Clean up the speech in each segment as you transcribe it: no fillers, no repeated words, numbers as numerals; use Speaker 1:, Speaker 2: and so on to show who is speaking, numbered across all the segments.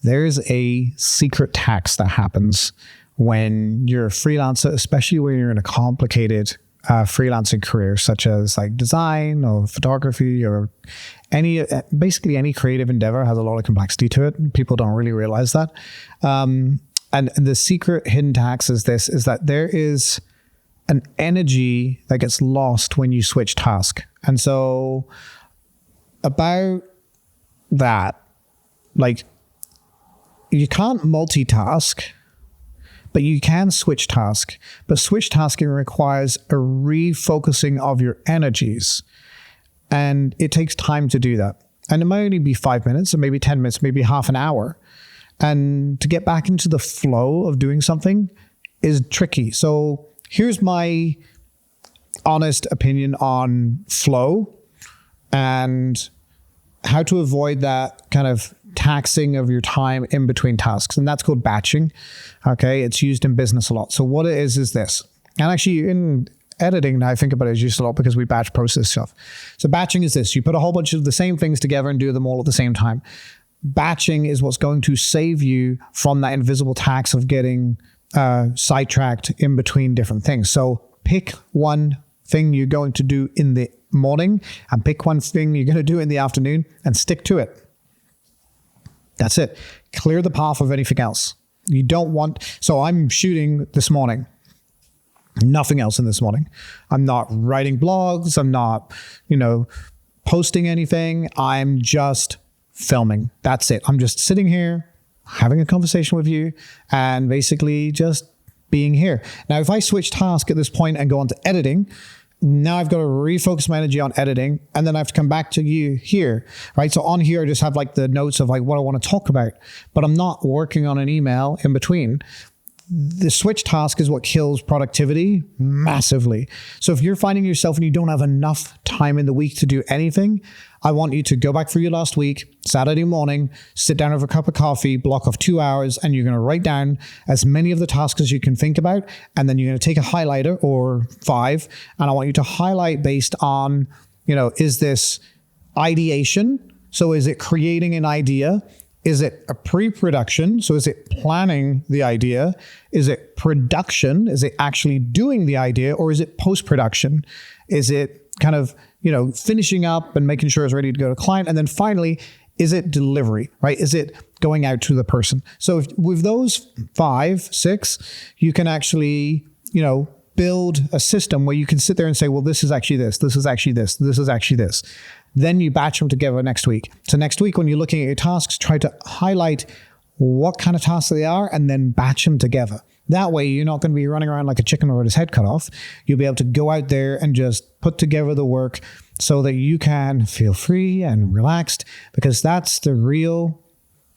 Speaker 1: there's a secret tax that happens when you're a freelancer, especially when you're in a complicated freelancing career, such as like design or photography or basically any creative endeavor has a lot of complexity to it. People don't really realize that. And the secret hidden tax is that there is an energy that gets lost when you switch task. And so about that, like, you can't multitask, but you can switch task. But switch tasking requires a refocusing of your energies. And it takes time to do that. And it might only be 5 minutes or maybe 10 minutes, maybe half an hour. And to get back into the flow of doing something is tricky. So here's my honest opinion on flow and how to avoid that kind of taxing of your time in between tasks. And that's called batching. Okay. It's used in business a lot. So what it is this. And actually in editing, now I think about it, it's used a lot because we batch process stuff. So batching is this. You put a whole bunch of the same things together and do them all at the same time. Batching is what's going to save you from that invisible tax of getting sidetracked in between different things. So pick one thing you're going to do in the morning and pick one thing you're going to do in the afternoon and stick to it. That's it. Clear the path of anything else. You don't want, so I'm shooting this morning. Nothing else in this morning. I'm not writing blogs. I'm not, posting anything. I'm just filming. That's it. I'm just sitting here having a conversation with you and basically just being here. Now, if I switch task at this point and go on to editing, now I've got to refocus my energy on editing, and then I have to come back to you here, right? So on here, I just have like the notes of like what I want to talk about, but I'm not working on an email in between. The switch task is what kills productivity massively. So if you're finding yourself and you don't have enough time in the week to do anything, I want you to go back through your last week, Saturday morning, sit down over a cup of coffee, block off 2 hours, and you're going to write down as many of the tasks as you can think about. And then you're going to take a highlighter or 5, and I want you to highlight based on, is this ideation? So is it creating an idea? Is it a pre-production? So is it planning the idea? Is it production? Is it actually doing the idea? Or is it post-production? Is it kind of, finishing up and making sure it's ready to go to client? And then finally, is it delivery, right? Is it going out to the person? So with those 5, 6, you can actually, build a system where you can sit there and say, well, this is actually this, this is actually this, this is actually this. Then you batch them together next week. So next week, when you're looking at your tasks, try to highlight what kind of tasks they are and then batch them together. That way, you're not going to be running around like a chicken with his head cut off. You'll be able to go out there and just put together the work so that you can feel free and relaxed, because that's the real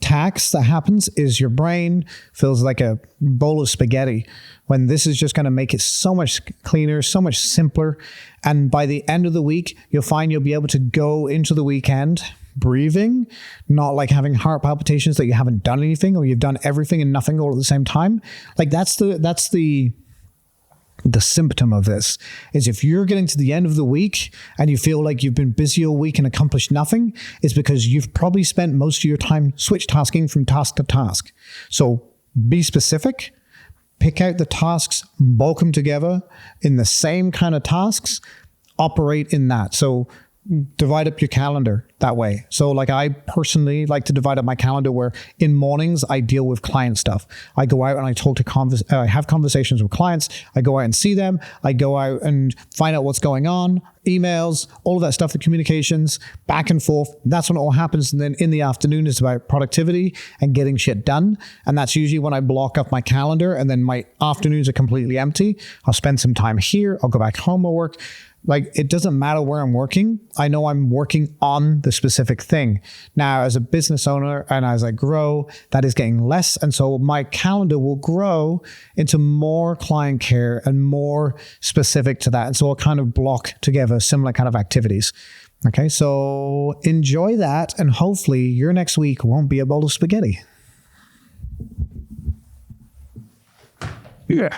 Speaker 1: tax that happens. Is your brain feels like a bowl of spaghetti when this is just going to make it so much cleaner, so much simpler. And by the end of the week, you'll find you'll be able to go into the weekend breathing, not like having heart palpitations that you haven't done anything or you've done everything and nothing all at the same time. Like that's the symptom of this, is if you're getting to the end of the week and you feel like you've been busy all week and accomplished nothing, it's because you've probably spent most of your time switch tasking from task to task. So be specific, pick out the tasks, bulk them together in the same kind of tasks, operate in that. So divide up your calendar that way. So like I personally like to divide up my calendar where in mornings I deal with client stuff. I go out and I talk to I have conversations with clients. I go out and see them. I go out and find out what's going on, emails, all of that stuff, the communications back and forth. That's when it all happens. And then in the afternoon is about productivity and getting shit done. And that's usually when I block up my calendar, and then my afternoons are completely empty. I'll spend some time here. I'll go back home or work. Like, it doesn't matter where I'm working. I know I'm working on the specific thing. Now, as a business owner and as I grow, that is getting less. And so my calendar will grow into more client care and more specific to that. And so I'll kind of block together similar kind of activities. Okay, so enjoy that. And hopefully your next week won't be a bowl of spaghetti. Yeah.